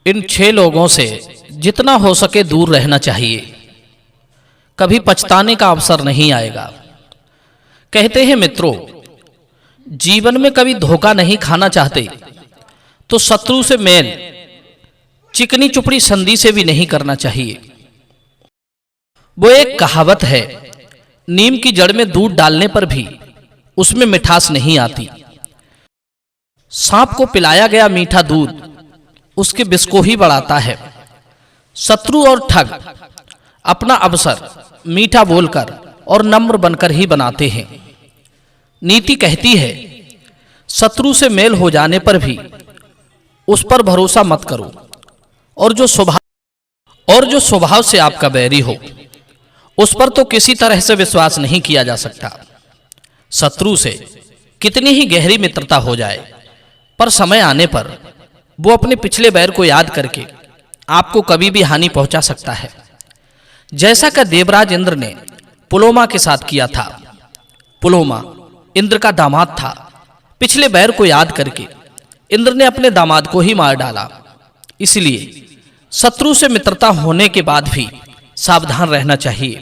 इन 6 लोगों से जितना हो सके दूर रहना चाहिए, कभी पछताने का अवसर नहीं आएगा। कहते हैं मित्रों, जीवन में कभी धोखा नहीं खाना चाहते तो शत्रु से मेल चिकनी चुपड़ी संधि से भी नहीं करना चाहिए। वो एक कहावत है, नीम की जड़ में दूध डालने पर भी उसमें मिठास नहीं आती। सांप को पिलाया गया मीठा दूध उसके विष को ही बढ़ाता है। शत्रु और ठग अपना अवसर मीठा बोलकर और नम्र बनकर ही बनाते हैं। नीति कहती है, शत्रु से मेल हो जाने पर भी उस पर भरोसा मत करो, और जो स्वभाव से आपका बैरी हो उस पर तो किसी तरह से विश्वास नहीं किया जा सकता। शत्रु से कितनी ही गहरी मित्रता हो जाए, पर समय आने पर वो अपने पिछले बैर को याद करके आपको कभी भी हानि पहुंचा सकता है, जैसा कि देवराज इंद्र ने पुलोमा के साथ किया था। पुलोमा इंद्र का दामाद था। पिछले बैर को याद करके इंद्र ने अपने दामाद को ही मार डाला। इसलिए शत्रु से मित्रता होने के बाद भी सावधान रहना चाहिए।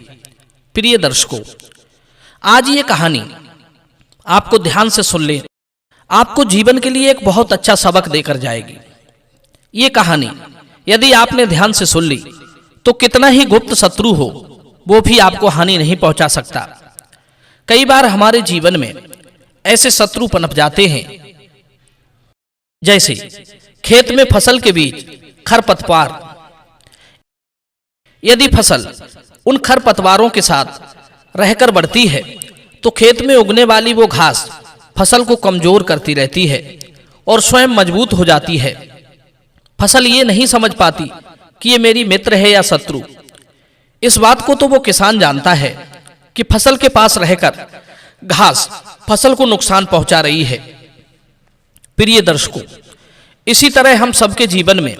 प्रिय दर्शकों, आज ये कहानी आपको ध्यान से सुन लें, आपको जीवन के लिए एक बहुत अच्छा सबक देकर जाएगी। ये कहानी यदि आपने ध्यान से सुन ली तो कितना ही गुप्त शत्रु हो वो भी आपको हानि नहीं पहुंचा सकता। कई बार हमारे जीवन में ऐसे शत्रु पनप जाते हैं, जैसे खेत में फसल के बीच खरपतवार। यदि फसल उन खरपतवारों के साथ रहकर बढ़ती है तो खेत में उगने वाली वो घास फसल को कमजोर करती रहती है और स्वयं मजबूत हो जाती है। फसल ये नहीं समझ पाती कि ये मेरी मित्र है या शत्रु। इस बात को तो वो किसान जानता है कि फसल के पास रहकर घास फसल को नुकसान पहुंचा रही है। प्रिय दर्शकों, इसी तरह हम सबके जीवन में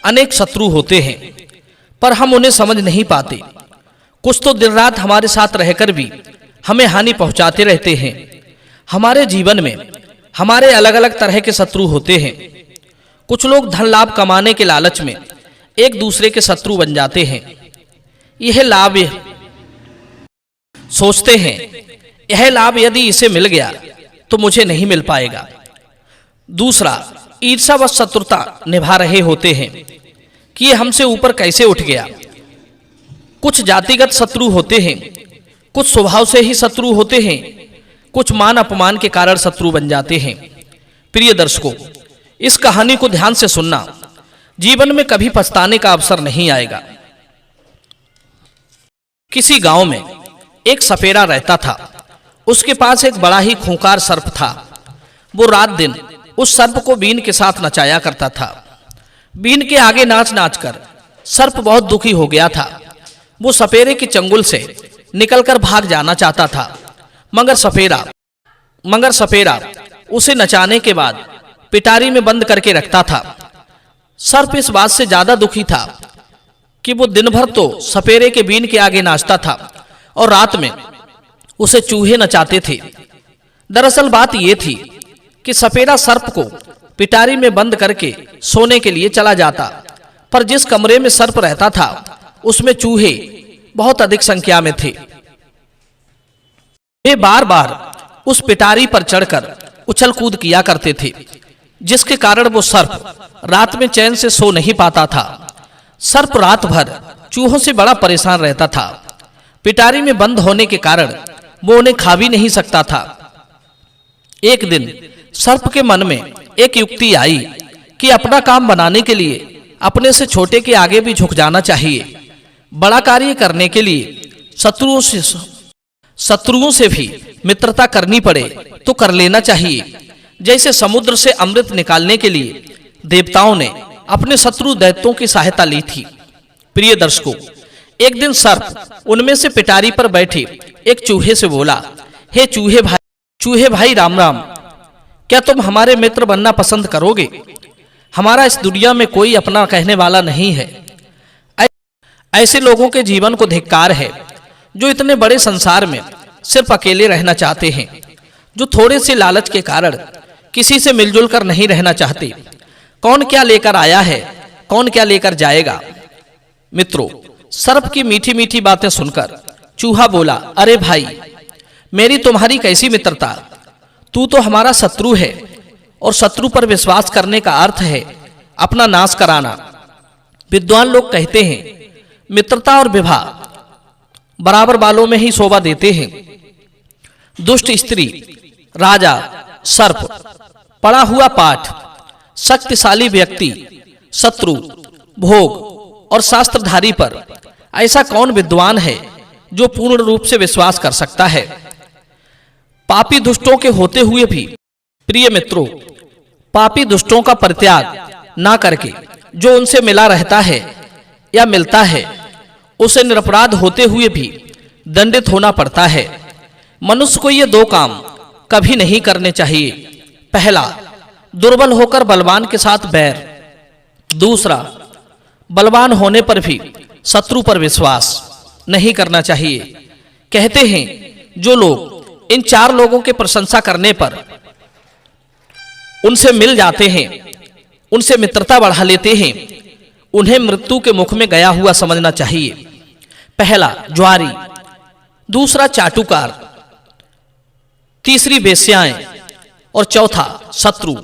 अनेक शत्रु होते हैं, पर हम उन्हें समझ नहीं पाते। कुछ तो दिन रात हमारे साथ रहकर भी हमें हानि पहुंचाते रहते हैं। हमारे जीवन में हमारे अलग अलग तरह के शत्रु होते हैं। कुछ लोग धन लाभ कमाने के लालच में एक दूसरे के शत्रु बन जाते हैं। यह लाभ सोचते हैं, यह लाभ यदि इसे मिल गया तो मुझे नहीं मिल पाएगा। दूसरा ईर्ष्या व शत्रुता निभा रहे होते हैं कि ये हमसे ऊपर कैसे उठ गया। कुछ जातिगत शत्रु होते हैं, कुछ स्वभाव से ही शत्रु होते हैं, कुछ मान अपमान के कारण शत्रु बन जाते हैं। प्रिय दर्शकों, इस कहानी को ध्यान से सुनना, जीवन में कभी पछताने का अवसर नहीं आएगा। किसी गांव में एक सपेरा रहता था। उसके पास एक बड़ा ही खूंखार सर्प था। वो रात दिन उस सर्प को बीन के साथ नचाया करता था। बीन के आगे नाच नाच कर सर्प बहुत दुखी हो गया था। वो सपेरे की चंगुल से निकलकर भाग जाना चाहता था, मगर सपेरा उसे नचाने के बाद पिटारी में बंद करके रखता था। सर्प इस बात से ज्यादा दुखी था कि वो दिन भर तो सपेरे के बीन के आगे नाचता था और रात में उसे चूहे नचाते थे। दरअसल बात यह थी कि सपेरा सर्प को पिटारी में बंद करके सोने के लिए चला जाता, पर जिस कमरे में सर्प रहता था उसमें चूहे बहुत अधिक संख्या में थे। वे बार बार उस पिटारी पर चढ़कर उछल कूद किया करते थे, जिसके कारण वो सर्प रात में चैन से सो नहीं पाता था। सर्प रात भर चूहों से बड़ा परेशान रहता था। पिटारी में बंद होने के कारण वो उन्हें खा भी नहीं सकता था। एक दिन सर्प के मन में एक युक्ति आई कि अपना काम बनाने के लिए अपने से छोटे के आगे भी झुक जाना चाहिए। बड़ा कार्य करने के लिए शत्रुओं से भी मित्रता करनी पड़े तो कर लेना चाहिए। जैसे समुद्र से अमृत निकालने के लिए देवताओं ने अपने शत्रु दैत्यों की सहायता ली थी। प्रिय दर्शकों, एक दिन सर्प उनमें से पिटारी पर बैठे एक चूहे से बोला, हे चूहे भाई राम राम, क्या तुम हमारे मित्र बनना पसंद करोगे? हमारा इस दुनिया में कोई अपना कहने वाला नहीं है। ऐसे लोगों के जीवन को धिक्कार है जो इतने बड़े संसार में सिर्फ अकेले रहना चाहते हैं, जो थोड़े से लालच के कारण किसी से मिलजुल कर नहीं रहना चाहते। कौन क्या लेकर आया है, कौन क्या लेकर जाएगा। मित्रों, सर्प की मीठी मीठी बातें सुनकर चूहा बोला, अरे भाई, मेरी तुम्हारी कैसी मित्रता, तू तो हमारा शत्रु है और शत्रु पर विश्वास करने का अर्थ है अपना नाश कराना। विद्वान लोग कहते हैं मित्रता और विवाह बराबर बालों में ही शोभा देते हैं। दुष्ट स्त्री, राजा, सर्प, पड़ा हुआ पाठ, शक्तिशाली व्यक्ति, शत्रु, भोग और शास्त्रधारी पर ऐसा कौन विद्वान है जो पूर्ण रूप से विश्वास कर सकता है। पापी दुष्टों के होते हुए भी, प्रिय मित्रों, पापी दुष्टों का परित्याग ना करके जो उनसे मिला रहता है या मिलता है, उसे निरपराध होते हुए भी दंडित होना पड़ता है। मनुष्य को ये दो काम कभी नहीं करने चाहिए। पहला, दुर्बल होकर बलवान के साथ बैर। दूसरा, बलवान होने पर भी शत्रु पर विश्वास नहीं करना चाहिए। कहते हैं जो लोग इन चार लोगों के प्रशंसा करने पर उनसे मिल जाते हैं, उनसे मित्रता बढ़ा लेते हैं, उन्हें मृत्यु के मुख में गया हुआ समझना चाहिए। पहला ज्वारी, दूसरा चाटुकार, तीसरी वेश्याएं और चौथा शत्रु।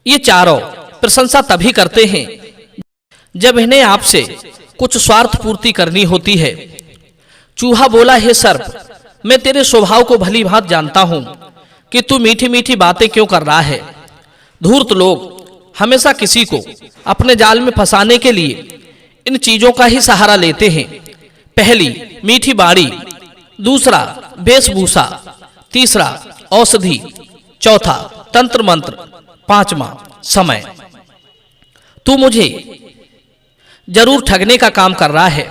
ये चारों प्रशंसा तभी करते हैं जब इन्हें आपसे कुछ स्वार्थ पूर्ति करनी होती है। चूहा बोला, हे सर्प, मैं तेरे स्वभाव को भली भांति जानता हूं कि तू मीठी मीठी बातें क्यों कर रहा है। धूर्त लोग हमेशा किसी को अपने जाल में फंसाने के लिए इन चीजों का ही सहारा लेते हैं। पहली मीठी बाड़ी, दूसरा वेशभूषा, तीसरा औषधि, चौथा तंत्र मंत्र, पांचवा समय। तू मुझे जरूर ठगने का काम कर रहा है।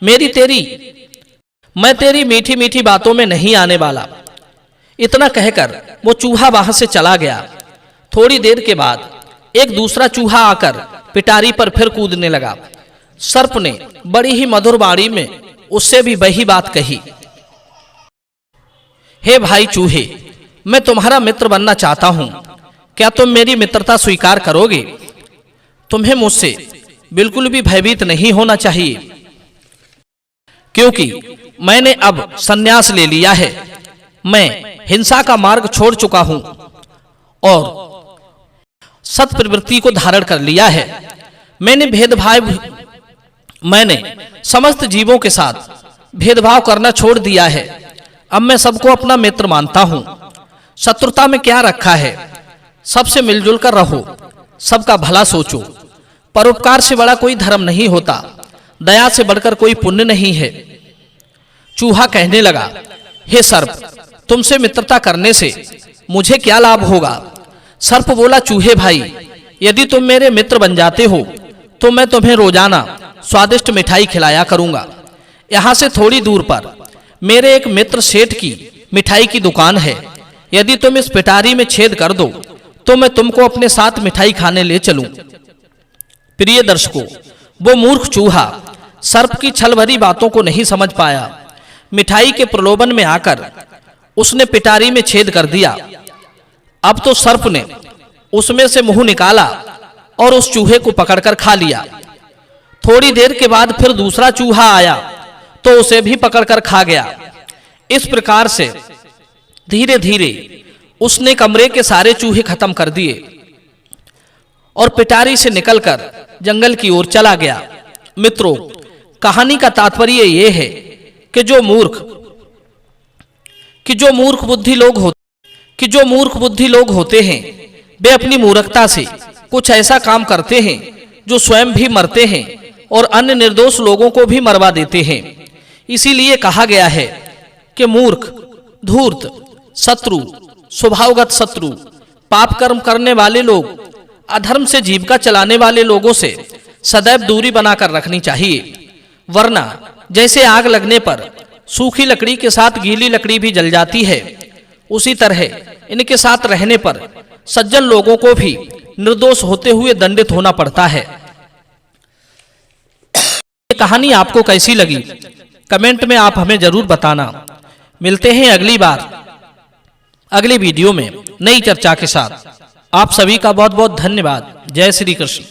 मैं तेरी मीठी मीठी बातों में नहीं आने वाला। इतना कहकर वो चूहा वहां से चला गया। थोड़ी देर के बाद एक दूसरा चूहा आकर पिटारी पर फिर कूदने लगा। सर्प ने बड़ी ही मधुर वाणी में उससे भी वही बात कही, हे भाई चूहे, मैं तुम्हारा मित्र बनना चाहता हूं, क्या तुम मेरी मित्रता स्वीकार करोगे। तुम्हें मुझसे बिल्कुल भी भयभीत नहीं होना चाहिए, क्योंकि मैंने अब संन्यास ले लिया है। मैं हिंसा का मार्ग छोड़ चुका हूं और सत प्रवृत्ति को धारण कर लिया है। मैंने समस्त जीवों के साथ भेदभाव करना छोड़ दिया है। अब मैं सबको अपना मित्र मानता हूं। शत्रुता में क्या रखा है, सबसे मिलजुल कर रहो, सबका भला सोचो। परोपकार से बड़ा कोई धर्म नहीं होता, दया से बढ़कर कोई पुण्य नहीं है। चूहा कहने लगा, हे सर्प, तुमसे मित्रता करने से मुझे क्या लाभ होगा। सर्प बोला, चूहे भाई, यदि तुम मेरे मित्र बन जाते हो तो मैं तुम्हें रोजाना स्वादिष्ट मिठाई खिलाया करूंगा। यहां से थोड़ी दूर पर मेरे एक मित्र सेठ की मिठाई की दुकान है। यदि तुम इस पिटारी में छेद कर दो तो मैं तुमको अपने साथ मिठाई खाने ले चलूं। प्रिय दर्शकों, वो मूर्ख चूहा सर्प की छल भरी बातों को नहीं समझ पाया। मिठाई के प्रलोभन में आकर उसने पिटारी में छेद कर दिया। अब तो सर्प ने उसमें से मुंह निकाला और उस चूहे को पकड़कर खा लिया। थोड़ी देर के बाद फिर दूसरा चूहा आया तो उसे भी पकड़कर खा गया। इस प्रकार से धीरे धीरे उसने कमरे के सारे चूहे खत्म कर दिए और पिटारी से निकलकर जंगल की ओर चला गया। मित्रों, कहानी का तात्पर्य यह है कि जो मूर्ख बुद्धि लोग होते हैं वे अपनी मूर्खता से कुछ ऐसा काम करते हैं जो स्वयं भी मरते हैं और अन्य निर्दोष लोगों को भी मरवा देते हैं। इसीलिए कहा गया है कि मूर्ख, धूर्त, शत्रु, स्वभावगत शत्रु, पाप कर्म करने वाले लोग, अधर्म से जीविका चलाने वाले लोगों से सदैव दूरी बनाकर रखनी चाहिए। वरना जैसे आग लगने पर सूखी लकड़ी के साथ गीली लकड़ी भी जल जाती है, उसी तरह इनके साथ रहने पर सज्जन लोगों को भी निर्दोष होते हुए दंडित होना पड़ता है। ये कहानी आपको कैसी लगी, कमेंट में आप हमें जरूर बताना। मिलते हैं अगली बार अगली वीडियो में नई चर्चा के साथ। आप सभी का बहुत बहुत धन्यवाद। जय श्री कृष्ण।